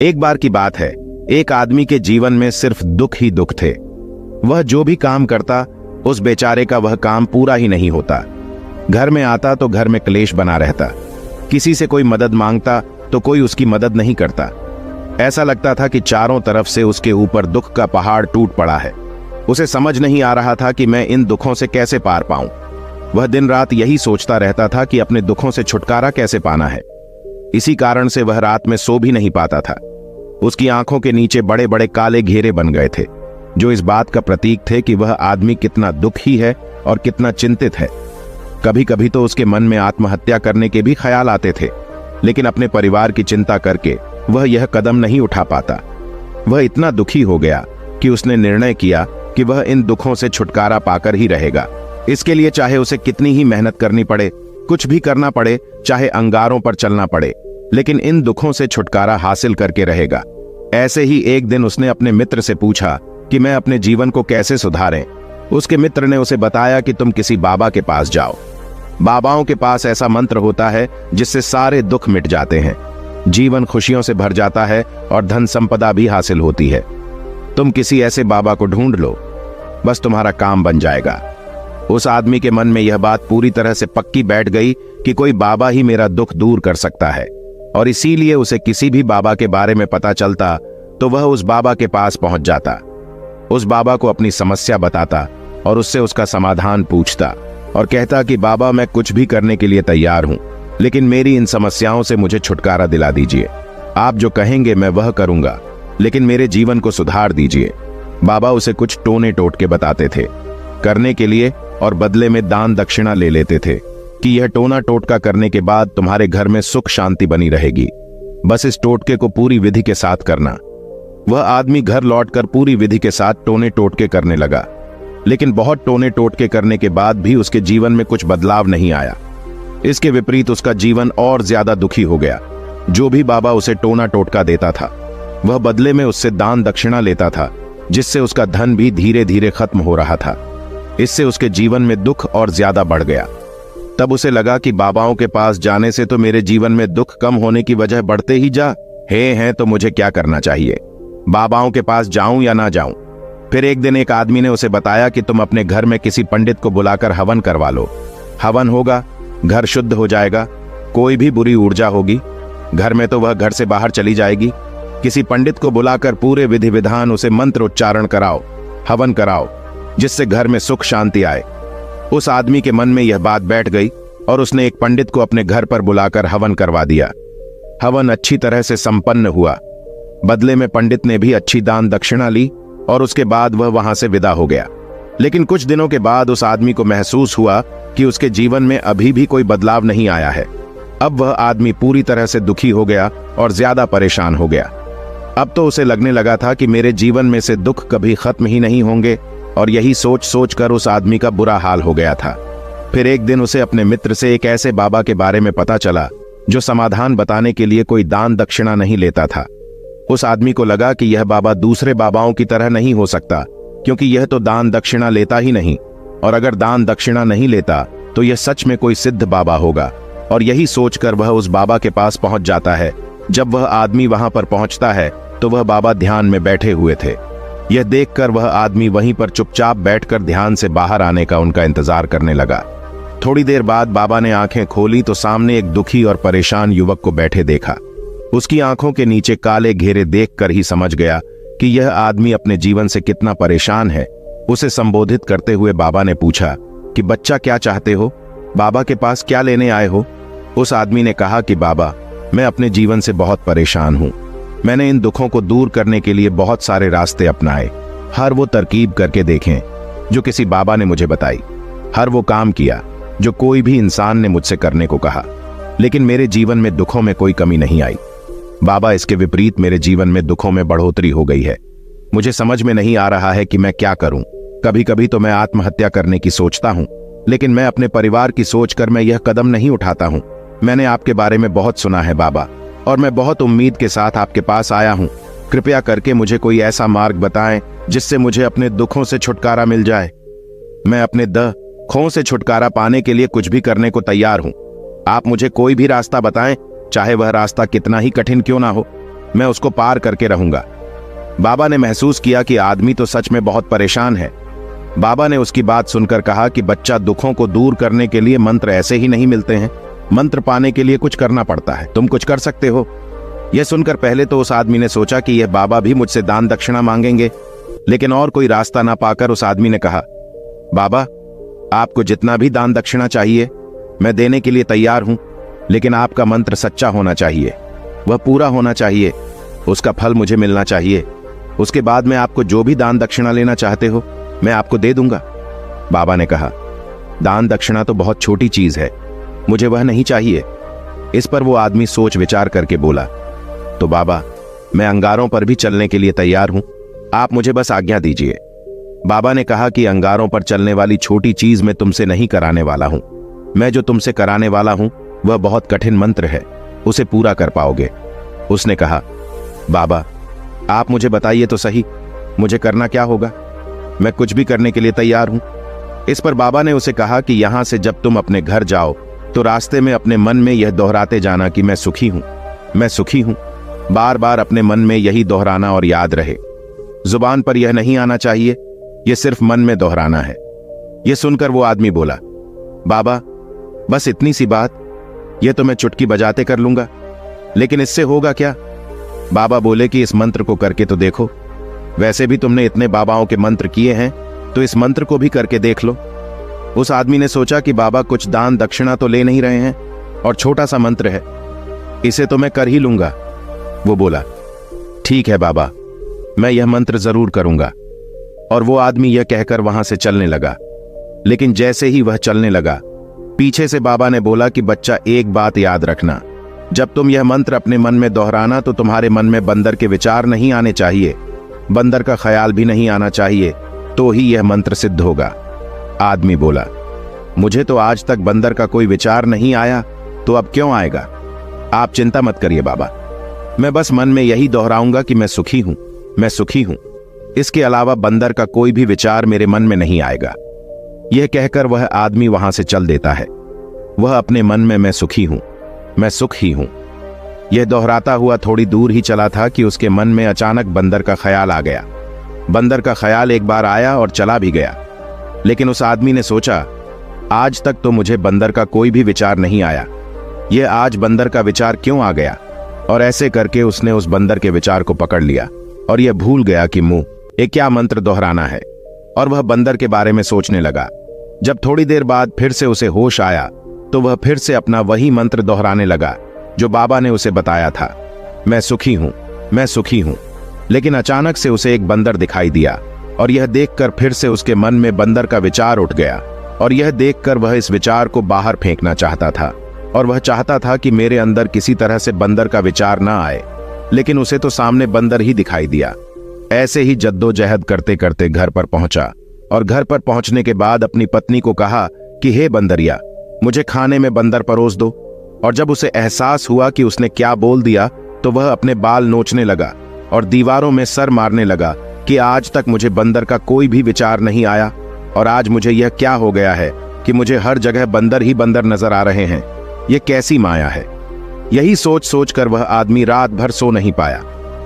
एक बार की बात है, एक आदमी के जीवन में सिर्फ दुख ही दुख थे। वह जो भी काम करता, उस बेचारे का वह काम पूरा ही नहीं होता। घर में आता तो घर में क्लेश बना रहता। किसी से कोई मदद मांगता तो कोई उसकी मदद नहीं करता। ऐसा लगता था कि चारों तरफ से उसके ऊपर दुख का पहाड़ टूट पड़ा है। उसे समझ नहीं आ रहा था कि मैं इन दुखों से कैसे पार पाऊं। वह दिन रात यही सोचता रहता था कि अपने दुखों से छुटकारा कैसे पाना है। इसी कारण से वह रात में सो भी नहीं पाता था। उसकी आंखों के नीचे बड़े बड़े काले घेरे बन गए थे, जो इस बात का प्रतीक थे कि वह आदमी कितना दुखी है और कितना चिंतित है। कभी कभी तो उसके मन में आत्महत्या करने के भी ख्याल आते थे, लेकिन अपने परिवार की चिंता करके वह यह कदम नहीं उठा पाता। वह इतना दुखी हो गया कि उसने निर्णय किया कि वह इन दुखों से छुटकारा पाकर ही रहेगा। इसके लिए चाहे उसे कितनी ही मेहनत करनी पड़े, कुछ भी करना पड़े, चाहे अंगारों पर चलना पड़े, लेकिन इन दुखों से छुटकारा हासिल करके रहेगा। ऐसे ही एक दिन उसने अपने मित्र से पूछा कि मैं अपने जीवन को कैसे सुधारें। उसके मित्र ने उसे बताया कि तुम किसी बाबा के पास जाओ। बाबाओं के पास ऐसा मंत्र होता है जिससे सारे दुख मिट जाते हैं, जीवन खुशियों से भर जाता है और धन संपदा भी हासिल होती है। तुम किसी ऐसे बाबा को ढूंढ लो, बस तुम्हारा काम बन जाएगा। उस आदमी के मन में यह बात पूरी तरह से पक्की बैठ गई कि कोई बाबा ही मेरा दुख दूर कर सकता है, और इसीलिए उसे किसी भी बाबा के बारे में पता चलता तो वह उस बाबा के पास पहुंच जाता। उस बाबा को अपनी समस्या बताता और उससे उसका समाधान पूछता और कहता कि बाबा, मैं कुछ भी करने के लिए तैयार हूं, लेकिन मेरी इन समस्याओं से मुझे छुटकारा दिला दीजिए। आप जो कहेंगे मैं वह करूंगा, लेकिन मेरे जीवन को सुधार दीजिए। बाबा उसे कुछ टोने टोटके बताते थे करने के लिए, और बदले में दान दक्षिणा ले लेते थे कि यह टोना टोटका करने के बाद तुम्हारे घर में सुख शांति बनी रहेगी। बस इस टोटके को पूरी विधि के साथ करना। वह आदमी घर लौटकर पूरी विधि के साथ टोने टोटके करने लगा, लेकिन बहुत टोने टोटके करने के बाद भी उसके जीवन में कुछ बदलाव नहीं आया। इसके विपरीत उसका जीवन और ज्यादा दुखी हो गया। जो भी बाबा उसे टोना टोटका देता था, वह बदले में उससे दान दक्षिणा लेता था, जिससे उसका धन भी धीरे धीरे खत्म हो रहा था। इससे उसके जीवन में दुख और ज्यादा बढ़ गया। तब उसे लगा कि बाबाओं के पास जाने से तो मेरे जीवन में दुख कम होने की वजह बढ़ते ही जा हैं, तो मुझे क्या करना चाहिए? बाबाओं के पास जाऊं या ना जाऊं? फिर एक दिन एक आदमी ने उसे बताया कि तुम अपने घर में किसी पंडित को बुलाकर हवन करवा लो। हवन होगा, घर शुद्ध हो जाएगा, कोई भी बुरी ऊर्जा होगी घर में तो वह घर से बाहर चली जाएगी। किसी पंडित को बुलाकर पूरे विधि विधान उसे मंत्र उच्चारण कराओ, हवन कराओ, जिससे घर में सुख शांति आए। उस आदमी के मन में यह बात बैठ गई और उसने एक पंडित को अपने घर पर बुलाकर हवन करवा दिया। हवन अच्छी तरह से संपन्न हुआ। बदले में पंडित ने भी अच्छी दान दक्षिणा ली और उसके बाद वह वहां से विदा हो गया। लेकिन कुछ दिनों के बाद उस आदमी को महसूस हुआ कि उसके जीवन में अभी भी कोई बदलाव नहीं आया है। अब वह आदमी पूरी तरह से दुखी हो गया और ज्यादा परेशान हो गया। अब तो उसे लगने लगा था कि मेरे जीवन में से दुख कभी खत्म ही नहीं होंगे, और यही सोच सोच कर उस आदमी का बुरा हाल हो गया था। फिर एक दिन उसे अपने मित्र से एक ऐसे बाबा के बारे में पता चला जो समाधान बताने के लिए कोई दान दक्षिणा नहीं लेता था। उस आदमी को लगा कि यह बाबा दूसरे बाबाओं की तरह नहीं हो सकता, क्योंकि यह तो दान दक्षिणा लेता ही नहीं, और अगर दान दक्षिणा नहीं लेता तो यह सच में कोई सिद्ध बाबा होगा। और यही सोचकर वह उस बाबा के पास पहुंच जाता है। जब वह आदमी वहां पर पहुंचता है तो वह बाबा ध्यान में बैठे हुए थे। यह देखकर वह आदमी वहीं पर चुपचाप बैठकर ध्यान से बाहर आने का उनका इंतजार करने लगा। थोड़ी देर बाद बाबा ने आंखें खोली तो सामने एक दुखी और परेशान युवक को बैठे देखा। उसकी आंखों के नीचे काले घेरे देखकर ही समझ गया कि यह आदमी अपने जीवन से कितना परेशान है। उसे संबोधित करते हुए बाबा ने पूछा कि बच्चा, क्या चाहते हो? बाबा के पास क्या लेने आए हो? उस आदमी ने कहा कि बाबा, मैं अपने जीवन से बहुत परेशान हूं। मैंने इन दुखों को दूर करने के लिए बहुत सारे रास्ते अपनाए, हर वो तरकीब करके देखें जो किसी बाबा ने मुझे बताई, हर वो काम किया जो कोई भी इंसान ने मुझसे करने को कहा, लेकिन मेरे जीवन में दुखों में कोई कमी नहीं आई। बाबा, इसके विपरीत मेरे जीवन में दुखों में बढ़ोतरी हो गई है। मुझे समझ में नहीं आ रहा है कि मैं क्या करूं। कभी कभी तो मैं आत्महत्या करने की सोचता हूं, लेकिन मैं अपने परिवार की सोचकर मैं यह कदम नहीं उठाता हूं। मैंने आपके बारे में बहुत सुना है बाबा, और मैं बहुत उम्मीद के साथ आपके पास आया हूं। कृपया करके मुझे कोई ऐसा मार्ग बताएं जिससे मुझे अपने दुखों से छुटकारा मिल जाए। मैं अपने दुखों से छुटकारा पाने के लिए कुछ भी करने को तैयार हूं। आप मुझे कोई भी रास्ता बताएं, चाहे वह रास्ता कितना ही कठिन क्यों ना हो। मैं उसको पार करके रहूंगा। बाबा ने महसूस किया कि आदमी तो सच में बहुत परेशान है। बाबा ने उसकी बात सुनकर कहा कि बच्चा, दुखों को दूर करने के लिए मंत्र ऐसे ही नहीं मिलते हैं, मंत्र पाने के लिए कुछ करना पड़ता है। तुम कुछ कर सकते हो। यह सुनकर पहले तो उस आदमी ने सोचा कि यह बाबा भी मुझसे दान दक्षिणा मांगेंगे, लेकिन और कोई रास्ता ना पाकर उस आदमी ने कहा, बाबा, आपको जितना भी दान दक्षिणा चाहिए मैं देने के लिए तैयार हूं, लेकिन आपका मंत्र सच्चा होना चाहिए, वह पूरा होना चाहिए, उसका फल मुझे मिलना चाहिए। उसके बाद में आपको जो भी दान दक्षिणा लेना चाहते हो मैं आपको दे दूंगा। बाबा ने कहा, दान दक्षिणा तो बहुत छोटी चीज है, मुझे वह नहीं चाहिए। इस पर वो आदमी सोच विचार करके बोला, तो बाबा, मैं अंगारों पर भी चलने के लिए तैयार हूं, आप मुझे बस आज्ञा दीजिए। बाबा ने कहा कि अंगारों पर चलने वाली छोटी चीज मैं तुमसे नहीं कराने वाला हूं। मैं जो तुमसे कराने वाला हूं वह बहुत कठिन मंत्र है, उसे पूरा कर पाओगे। उसने कहा, बाबा, आप मुझे बताइए तो सही, मुझे करना क्या होगा? मैं कुछ भी करने के लिए तैयार हूं। इस पर बाबा ने उसे कहा कि यहां से जब तुम अपने घर जाओ तो रास्ते में अपने मन में यह दोहराते जाना कि मैं सुखी हूं, मैं सुखी हूं। बार बार अपने मन में यही दोहराना और याद रहे। जुबान पर यह नहीं आना चाहिए, यह सिर्फ मन में दोहराना है। यह सुनकर वो आदमी बोला, बाबा, बस इतनी सी बात, यह तो मैं चुटकी बजाते कर लूंगा, लेकिन इससे होगा क्या? बाबा बोले कि इस मंत्र को करके तो देखो, वैसे भी तुमने इतने बाबाओं के मंत्र किए हैं, तो इस मंत्र को भी करके देख लो। उस आदमी ने सोचा कि बाबा कुछ दान दक्षिणा तो ले नहीं रहे हैं और छोटा सा मंत्र है, इसे तो मैं कर ही लूंगा। वो बोला, ठीक है बाबा, मैं यह मंत्र जरूर करूंगा। और वो आदमी यह कहकर वहां से चलने लगा। लेकिन जैसे ही वह चलने लगा, पीछे से बाबा ने बोला कि बच्चा, एक बात याद रखना, जब तुम यह मंत्र अपने मन में दोहराना तो तुम्हारे मन में बंदर के विचार नहीं आने चाहिए, बंदर का ख्याल भी नहीं आना चाहिए, तो ही यह मंत्र सिद्ध होगा। आदमी बोला, मुझे तो आज तक बंदर का कोई विचार नहीं आया, तो अब क्यों आएगा? आप चिंता मत करिए बाबा, मैं बस मन में यही दोहराऊंगा कि मैं सुखी हूं, मैं सुखी हूं। इसके अलावा बंदर का कोई भी विचार मेरे मन में नहीं आएगा। यह कहकर वह आदमी वहां से चल देता है। वह अपने मन में मैं सुखी हूं, मैं सुख ही हूं, यह दोहराता हुआ थोड़ी दूर ही चला था कि उसके मन में अचानक बंदर का ख्याल आ गया। बंदर का ख्याल एक बार आया और चला भी गया। लेकिन उस आदमी ने सोचा, आज तक तो मुझे बंदर का कोई भी विचार नहीं आया, यह आज बंदर का विचार क्यों आ गया? और ऐसे करके उसने उस बंदर के विचार को पकड़ लिया और यह भूल गया कि एक क्या मंत्र दोहराना है, और वह बंदर के बारे में सोचने लगा। जब थोड़ी देर बाद फिर से उसे होश आया तो वह फिर से अपना वही मंत्र दोहराने लगा जो बाबा ने उसे बताया था, मैं सुखी हूं, मैं सुखी हूं। लेकिन अचानक से उसे एक बंदर दिखाई दिया और यह देखकर फिर से उसके मन में बंदर का विचार उठ गया। और यह देखकर वह इस विचार को बाहर फेंकना चाहता था और वह चाहता था कि मेरे अंदर किसी तरह से बंदर का विचार ना आए, लेकिन उसे तो सामने बंदर ही दिखाई दिया। ऐसे ही जद्दोजहद करते करते घर पर पहुंचा और घर पर पहुंचने के बाद अपनी पत्नी को कहा कि हे बंदरिया, मुझे खाने में बंदर परोस दो। और जब उसे एहसास हुआ कि उसने क्या बोल दिया तो वह अपने बाल नोचने लगा और दीवारों में सर मारने लगा कि आज तक मुझे बंदर का कोई भी विचार नहीं आया और आज मुझे यह क्या हो गया है कि मुझे हर जगह बंदर ही बंदर नजर आ रहे हैं, यह कैसी माया है। यही सोच सोच कर वह आदमी रात भर सो नहीं पाया।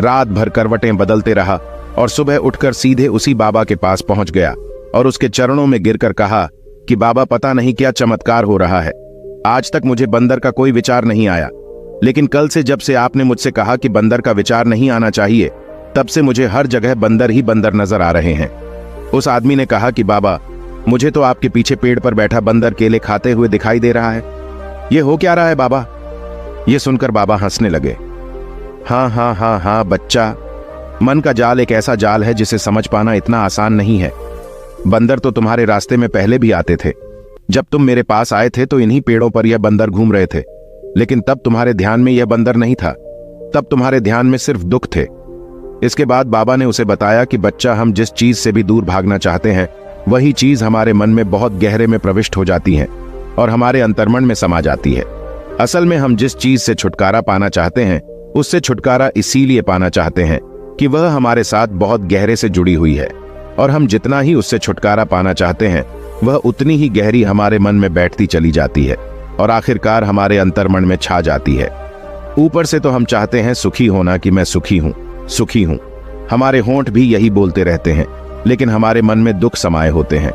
रात भर करवटें बदलते रहा और सुबह उठकर सीधे उसी बाबा के पास पहुंच गया और उसके चरणों में गिरकर कहा कि बाबा, पता नहीं क्या चमत्कार हो रहा है, आज तक मुझे बंदर का कोई विचार नहीं आया, लेकिन कल से जब से आपने मुझसे कहा कि बंदर का विचार नहीं आना चाहिए, तब से मुझे हर जगह बंदर ही बंदर नजर आ रहे हैं। उस आदमी ने कहा कि बाबा, मुझे तो आपके पीछे पेड़ पर बैठा बंदर केले खाते हुए दिखाई दे रहा है, यह हो क्या रहा है बाबा? यह सुनकर बाबा हंसने लगे। हाँ हाँ हाँ हाँ बच्चा, मन का जाल एक ऐसा जाल है जिसे समझ पाना इतना आसान नहीं है। बंदर तो तुम्हारे रास्ते में पहले भी आते थे। जब तुम मेरे पास आए थे तो इन्हीं पेड़ों पर यह बंदर घूम रहे थे, लेकिन तब तुम्हारे ध्यान में यह बंदर नहीं था, तब तुम्हारे ध्यान में सिर्फ दुख थे। इसके बाद बाबा ने उसे बताया कि बच्चा, हम जिस चीज से भी दूर भागना चाहते हैं वही चीज हमारे मन में बहुत गहरे में प्रविष्ट हो जाती है और हमारे अंतर्मन में समा जाती है। असल में हम जिस चीज से छुटकारा पाना चाहते हैं उससे छुटकारा इसीलिए पाना चाहते हैं कि वह हमारे साथ बहुत गहरे से जुड़ी हुई है, और हम जितना ही उससे छुटकारा पाना चाहते हैं वह उतनी ही गहरी हमारे मन में बैठती चली जाती है और आखिरकार हमारे अंतर्मन में छा जाती है। ऊपर से तो हम चाहते हैं सुखी होना कि मैं सुखी हूं, सुखी हूं। हमारे होंठ भी यही बोलते रहते हैं, लेकिन हमारे मन में दुख समाये होते हैं।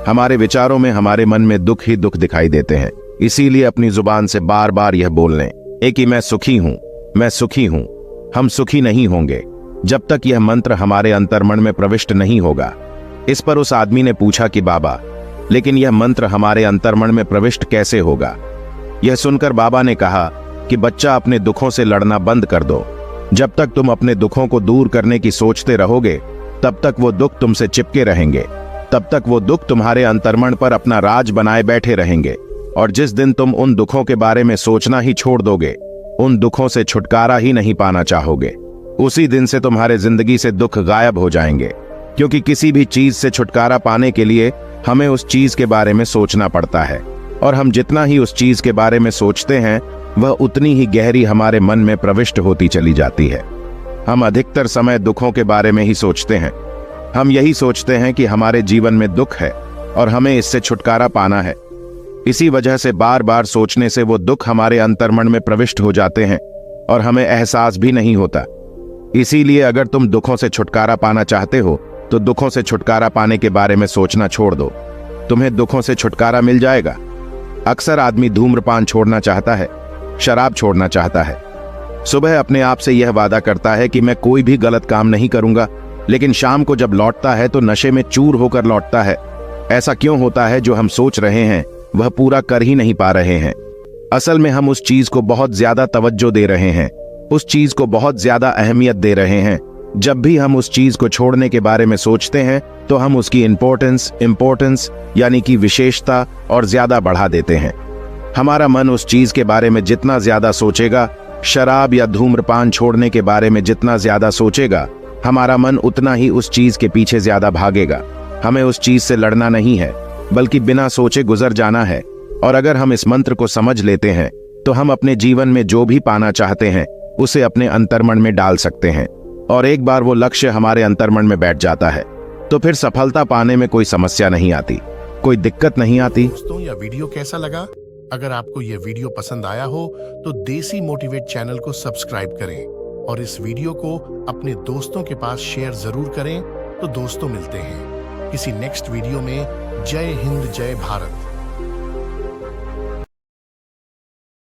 हमारे विचारों में, हमारे मन में दुख ही दुख दिखाई देते हैं। इसीलिए अपनी जुबान से बार बार यह बोल लें कि मैं सुखी हूं, मैं सुखी हूं। हम सुखी नहीं होंगे जब तक यह मंत्र हमारे अंतर्मन में प्रविष्ट नहीं होगा। इस पर उस आदमी ने पूछा कि बाबा, लेकिन यह मंत्र हमारे अंतर्मन में प्रविष्ट कैसे होगा? यह सुनकर बाबा ने कहा कि बच्चा, अपने दुखों से लड़ना बंद कर दो। जब तक तुम अपने दुखों को दूर करने की सोचते रहोगे, तब तक वो दुख तुमसे चिपके रहेंगे, तब तक वो दुख तुम्हारे अंतर्मन पर अपना राज बनाए बैठे रहेंगे। और जिस दिन तुम उन दुखों के बारे में सोचना ही छोड़ दोगे, उन दुखों से छुटकारा ही नहीं पाना चाहोगे, उसी दिन से तुम्हारे जिंदगी से दुख गायब हो जाएंगे। क्योंकि किसी भी चीज से छुटकारा पाने के लिए हमें उस चीज के बारे में सोचना पड़ता है, और हम जितना ही उस चीज के बारे में सोचते हैं, वह उतनी ही गहरी हमारे मन में प्रविष्ट होती चली जाती है। हम अधिकतर समय दुखों के बारे में ही सोचते हैं। हम यही सोचते हैं कि हमारे जीवन में दुख है और हमें इससे छुटकारा पाना है। इसी वजह से बार बार सोचने से वो दुख हमारे अंतर्मन में प्रविष्ट हो जाते हैं और हमें एहसास भी नहीं होता। इसीलिए अगर तुम दुखों से छुटकारा पाना चाहते हो, तो दुखों से छुटकारा पाने के बारे में सोचना छोड़ दो। तुम्हें दुखों से छुटकारा मिल जाएगा। अक्सर आदमी धूम्रपान छोड़ना चाहता है, शराब छोड़ना चाहता है। सुबह अपने आप से यह वादा करता है कि मैं कोई भी गलत काम नहीं करूंगा, लेकिन शाम को जब लौटता है तो नशे में चूर होकर लौटता है। ऐसा क्यों होता है? जो हम सोच रहे हैं वह पूरा कर ही नहीं पा रहे हैं। असल में हम उस चीज को बहुत ज्यादा तवज्जो दे रहे हैं, उस चीज को बहुत ज्यादा अहमियत दे रहे हैं। जब भी हम उस चीज को छोड़ने के बारे में सोचते हैं, तो हम उसकी इंपॉर्टेंस यानी कि विशेषता और ज्यादा बढ़ा देते हैं। हमारा मन उस चीज के बारे में जितना ज्यादा सोचेगा, शराब या धूम्रपान छोड़ने के बारे में जितना ज्यादा सोचेगा, हमारा मन उतना ही उस चीज के पीछे ज्यादा भागेगा। हमें उस चीज से लड़ना नहीं है, बल्कि बिना सोचे गुजर जाना है। और अगर हम इस मंत्र को समझ लेते हैं, तो हम अपने जीवन में जो भी पाना चाहते हैं, उसे अपने अंतर्मन में डाल सकते हैं। और एक बार वो लक्ष्य हमारे अंतर्मन में बैठ जाता है, तो फिर सफलता पाने में कोई समस्या नहीं आती, कोई दिक्कत नहीं आती। दोस्तों, यह वीडियो कैसा लगा? अगर आपको यह वीडियो पसंद आया हो, तो देसी मोटिवेट चैनल को सब्सक्राइब करें और इस वीडियो को अपने दोस्तों के पास शेयर जरूर करें। तो दोस्तों, मिलते हैं किसी नेक्स्ट वीडियो में। जय हिंद, जय भारत।